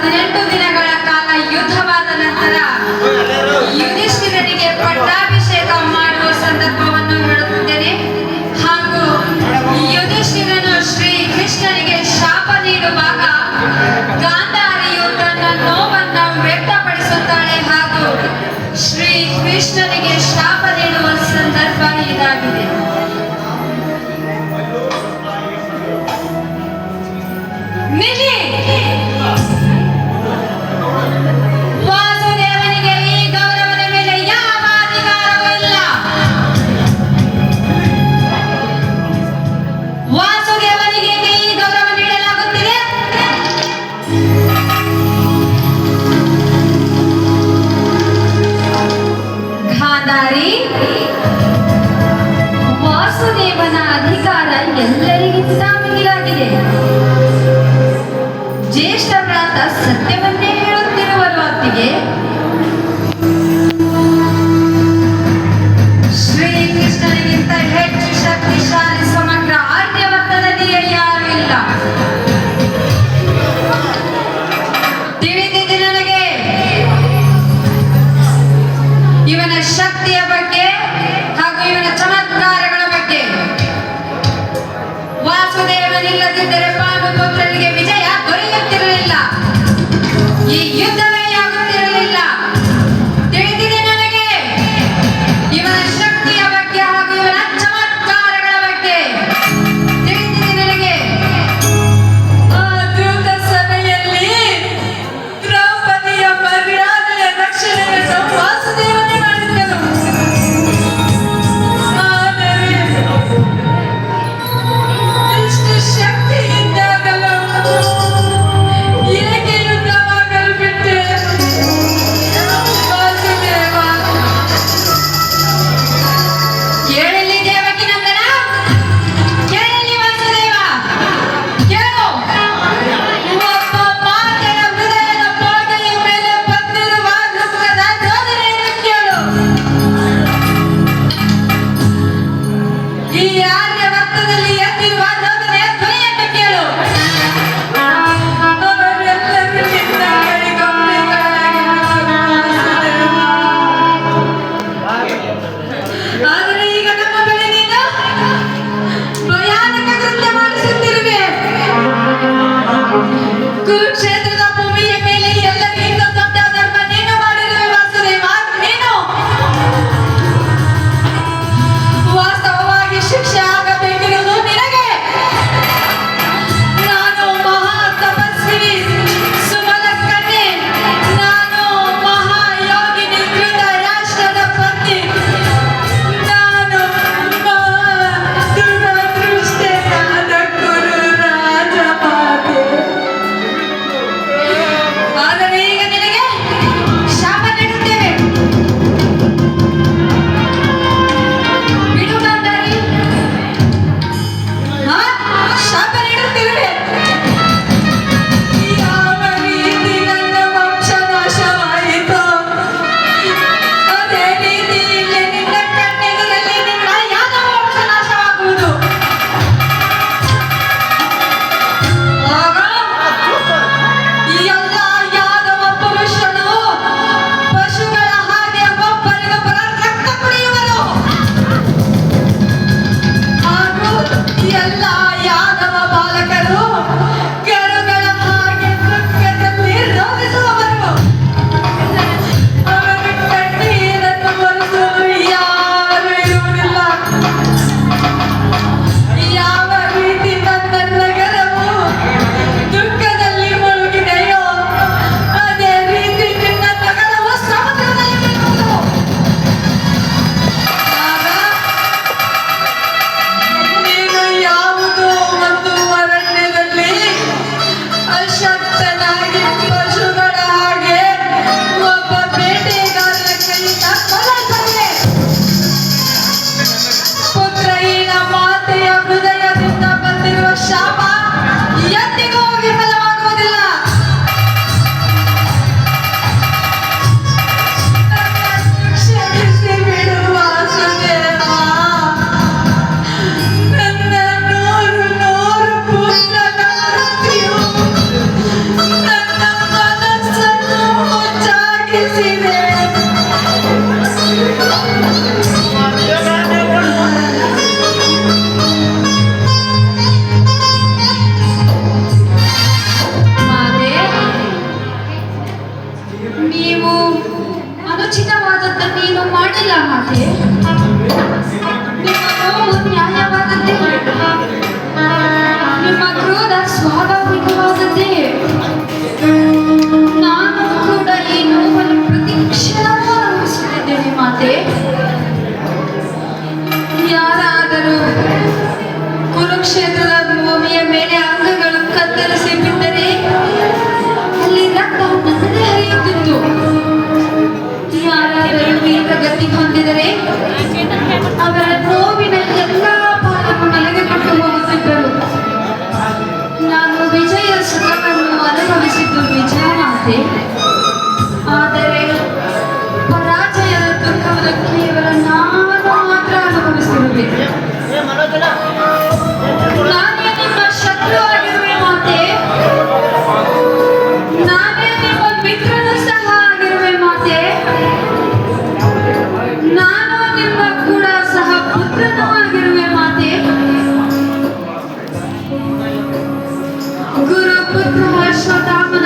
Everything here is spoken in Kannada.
18 ದಿನಗಳ ಕಾಲ ಯುದ್ಧವಾದ ನಂತರ ಯುಧಿಷ್ಠಿರನಿಗೆ ಪಟ್ಟಾಭಿಷೇಕ ಮಾಡುವ ಸಂದರ್ಭವನ್ನು ಹೇಳುತ್ತಿದ್ದೇನೆ. ಹಾಗೂ ಯುಧಿಷ್ಠಿರನು ಶ್ರೀ ಕೃಷ್ಣನಿಗೆ ಶಾಪ ನೀಡುವಾಗ ಗಾಂಧಾರಿಯು ತನ್ನ ನೋವನ್ನು ವ್ಯಕ್ತಪಡಿಸುತ್ತಾಳೆ ಹಾಗೂ ಶ್ರೀ ಕೃಷ್ಣನಿಗೆ ಶಾಪ ನೀಡುವ ಸಂದರ್ಭ ಇದಾಗಿದೆ. ವಾಸುದೇವನಿಗೆ ಈ ಗೌರವದ ಮೇಲೆ ಯಾವ ಅಧಿಕಾರವೂ ಇಲ್ಲ. ವಾಸುದೇವನಿಗೆ ಈ ಗೌರವ ನೀಡಲಾಗುತ್ತಿದೆ. ಗಾಂಧಾರಿ, ವಾಸುದೇವನ ಅಧಿಕಾರ ಎಲ್ಲರಿಗಿಂತ ಮಿಗಿಲಾಗಿದೆ. ಜ್ಯೇಷ್ಠ ವ್ರಾತ ಸತ್ಯವನ್ನೇ ಹೇಳುತ್ತಿರುವರು. ಹೊತ್ತಿಗೆ ಶ್ರೀಕೃಷ್ಣನಿಗಿಂತ ಹೆಚ್ಚು ಶಕ್ತಿಶಾಲಿ ಸಮಗ್ರ ಆರ್ಯವರ್ತದಲ್ಲಿ ಯಾರೂ ಇಲ್ಲ. ತಿಳಿದಿದೆ ನನಗೆ ಇವನ ಶಕ್ತಿಯ ಬಗ್ಗೆ ಹಾಗೂ ಇವನ ಚಮತ್ಕಾರಗಳ ಬಗ್ಗೆ. ವಾಸುದೇವನಿಲ್ಲದಿದ್ದರೆ ಪಾಂಡುಪುತ್ರನಿಗೆ ವಿಜಯ ದೊರೆಯುತ್ತಿರಲಿಲ್ಲ. ಈ ಯುದ್ಧವೇ ಆಗುತ್ತಿರಲಿಲ್ಲ. ತಿಳಿದಿದೆ ನನಗೆ ಇವನ ಶಕ್ತಿಯ ಬಗ್ಗೆ ಹಾಗೂ ಇವನ ಚಮತ್ಕಾರಗಳ ಬಗ್ಗೆ. ತಿಳಿದಿದೆ ನನಗೆ. ಆ ದೂತ ಸಭೆಯಲ್ಲಿ ದ್ರೌಪದಿಯ ಮರ್ಯಾದೆಯ ರಕ್ಷಣೆಯನ್ನು ವಾಸುದೇವನೇ ಮಾಡಿದ್ದನು. ಆದರೆ ಇಷ್ಟು ಶಕ್ತಿ ಇದ್ದಾಗಲೂ ಏಕೆ ಯುದ್ಧವಾಗಲು ಬಿಟ್ಟೆ? ವಾಸುದೇವ, ಕೇಳಲಿ ದೇವಕಿನಂದನ, ಕೇಳಲಿ ವಾಸುದೇವ, ಕೇಳು. ಒಬ್ಬ ಮಾತೆಯ ಹೃದಯದ ಪೋಟೆಯ ಮೇಲೆ ಬಂದಿರುವ ದುಃಖದ ರೋದನೆಯನ್ನು ಕೇಳು. ಈ ಆರ್ಯವರ್ತದಲ್ಲಿ ಎದ್ದಿರುವ ರೋದನೆಯ ಧ್ವನಿಯನ್ನು ಕೇಳು. ಅವರೆಲ್ಲರೂ ನಿನ್ನ ಕೈಗೊಂಬೆಗಳಾಗಿರುವರು ವಾಸುದೇವ. ಆದರೆ ಈಗ ನಮ್ಮ ಬಳಿ ನೀನು ಭಯಾನಕ ಕೃತ್ಯ ಮಾಡಿಸುತ್ತಿರುವೆ. ಕುರುಕ್ಷೇತ್ರದ ಭೂಮಿಯ ಮೇಲೆ ಎಲ್ಲರಿಗಿಂತ ದೊಡ್ಡ ಧರ್ಮ ನೀನು ಮಾಡಿರುವೆ ವಾಸುದೇವ. ನೀನು ವಾಸ್ತವವಾಗಿ ಶಿಕ್ಷೆ ಆಗಬೇಕಿರುವುದು ನಿನಗೆ. ನಾನು ಮಹಾ ತಪಸ್ವಿನಿ ಸುಬಲ ಕನ್ಯೆ. ನಾನು ಮಹಾಯೋಗಿನಿ ಧೃತರಾಷ್ಟ್ರದ ಪತ್ನಿ. ನಾನು ದುರದೃಷ್ಟನಾದ ಕುರು ರಾಜಮಾತೆ. ಮಾತೆ. ಆದರೆ ಪರಾಜಯದ ದುಃಖವನ್ನು ಕೇವಲ ನಾನು ಮಾತ್ರ ಅನುಭವಿಸಿರುವೆ. ನಾನೇ ನಿಮ್ಮ ಶತ್ರು ಆಗಿರುವೆ ಮಾತೆ. ನಾನೇ ನಿಮ್ಮ ಮಿತ್ರನು ಸಹ ಆಗಿರುವೆ ಮಾತೆ. ನಾನು ನಿಮ್ಮ ಕೂಡ ಸಹ ಪುತ್ರನೂ ಆಗಿರುವೆ ಮಾತೆ. ಗುರು ಪುತ್ರ ಅಶ್ವತ್ಥಾಮನ